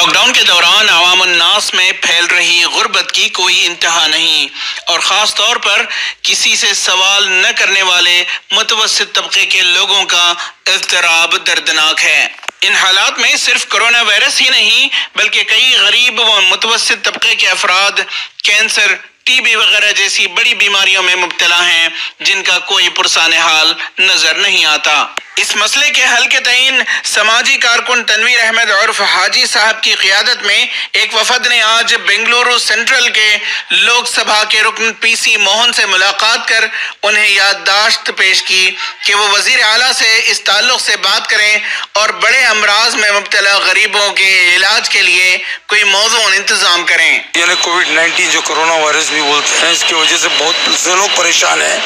Lock down کے دوران عوام الناس میں پھیل رہی غربت کی کوئی انتہا نہیں، اور خاص طور پر کسی سے سوال نہ کرنے والے متوسط طبقے کے لوگوں کا اضطراب دردناک ہے۔ ان حالات میں صرف کرونا وائرس ہی نہیں بلکہ کئی غریب و متوسط طبقے کے افراد کینسر، ٹی بی وغیرہ جیسی بڑی بیماریوں میں مبتلا ہیں، جن کا کوئی پرسان حال نظر نہیں آتا۔ اس مسئلے کے حل کے تئیں سماجی کارکن تنویر احمد عرف حاجی صاحب کی قیادت میں ایک وفد نے آج بنگلورو سینٹرل کے لوک سبھا کے رکن پی سی موہن سے ملاقات کر انہیں یادداشت پیش کی کہ وہ وزیر اعلیٰ سے اس تعلق سے بات کریں اور بڑے امراض میں مبتلا غریبوں کے علاج کے لیے کوئی موضوع انتظام کریں۔ یعنی کووڈ-19 جو کرونا وائرس بھی بولتے ہیں، اس کی وجہ سے بہت سے لوگ پریشان ہیں،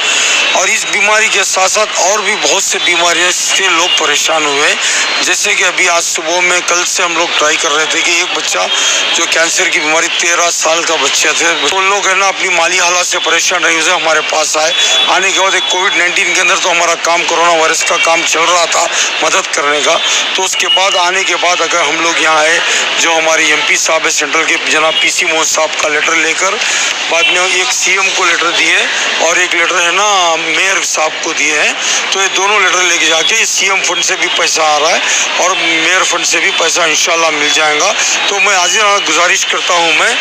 اور اس بیماری کے ساتھ ساتھ اور بھی بہت سے بیماریاں سے لوگ پریشان ہوئے۔ جیسے کہ ابھی آج صبح میں کل سے ہم لوگ ٹرائی کر رہے تھے کہ ایک بچہ جو کینسر کی بیماری 13 سال کا بچہ تھے، تو لوگ ہے نا اپنی مالی حالات سے پریشان رہے ہوئے ہمارے پاس آئے۔ آنے کے بعد ایک کووڈ-19 کے اندر تو ہمارا کام کرونا وائرس کا کام چل رہا تھا مدد کرنے کا، تو اس کے بعد آنے کے بعد اگر ہم لوگ یہاں آئے، جو ہمارے ایم پی صاحب ہے سینٹرل کے جناب پی سی موہن صاحب کا لیٹر لے کر، بعد میں ایک سی ایم کو لیٹر دیے اور ایک لیٹر ہے نا میئر صاحب کو دیے ہیں، تو یہ دونوں لیٹر لے کے جا کے سی ایم فنڈ سے بھی پیسہ آ رہا ہے اور میئر فنڈ سے بھی پیسہ انشاءاللہ مل جائے گا۔ تو میں آج گزارش کرتا ہوں میں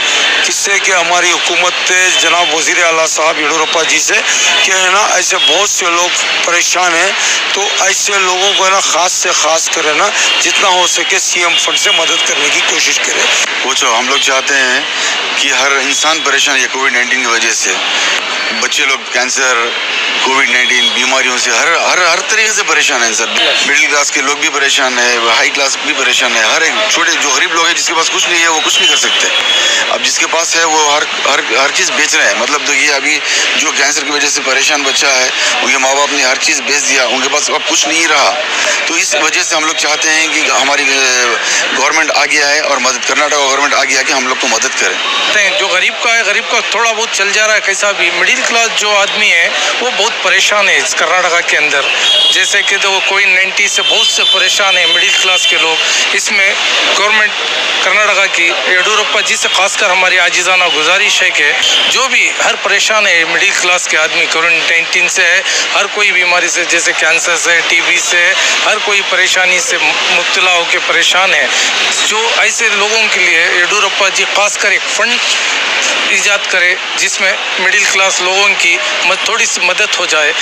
کس سے کہ ہماری حکومت جناب وزیر اعلیٰ صاحب یڈیورپا جی سے کہ ہے نا ایسے بہت سے لوگ پریشان ہیں، تو ایسے لوگوں کو ہے نا خاص سے خاص کرے نا جتنا ہو سکے سی ایم فنڈ سے مدد کرنے کی کوشش کرے۔ پوچھو، ہم لوگ چاہتے ہیں کہ ہر انسان پریشان ہے کووڈ-19 کی وجہ سے، بچے لوگ کینسر، کووڈ-19 بیماریوں سے ہر طریقے سے پریشان ہیں سر۔ مڈل کلاس کے لوگ بھی پریشان ہیں، ہائی کلاس بھی پریشان ہے، ہر ایک چھوٹے جو غریب لوگ ہیں جس کے پاس کچھ نہیں ہے وہ کچھ نہیں کر سکتے۔ اب جس کے پاس ہے وہ ہر چیز بیچ رہے ہیں۔ مطلب دیکھیے ابھی جو کینسر کی وجہ سے پریشان بچہ ہے، ان کے ماں باپ نے ہر چیز بیچ دیا، ان کے پاس اب کچھ نہیں رہا، تو اس وجہ سے ہم لوگ چاہتے ہیں کہ ہماری گورنمنٹ آگے آئے اور مدد، کرناٹک گورنمنٹ آگے آ کے ہم لوگ کو مدد کرے۔ جو غریب کا ہے، غریب کا تھوڑا بہت چل جا رہا ہے کیسا بھی، مڈل کلاس جو آدمی ہے وہ بہت پریشان ہے اس کرناٹکا کے اندر۔ جیسے کہ تو کووڈ-19 سے بہت سے پریشان ہیں مڈل کلاس کے لوگ۔ اس میں گورنمنٹ کرناٹکا کی یڈیورپا جی سے خاص کر ہماری عاجزانہ گزارش ہے کہ جو بھی ہر پریشان ہے مڈل کلاس کے آدمی، کووڈ-19 سے ہے، ہر کوئی بیماری سے، جیسے کینسر سے، ٹی بی سے، ہر کوئی پریشانی سے مبتلا ہو کے پریشان ہے، جو ایسے لوگوں کے لیے یڈیورپا جی خاص کر ایک فنڈ ایجاد کرے جس میں مڈل کلاس لوگوں کی تھوڑی سی مدد ہو جائے۔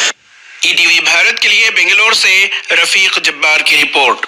ای ٹی وی بھارت کے لیے بنگلور سے رفیق جبار کی رپورٹ۔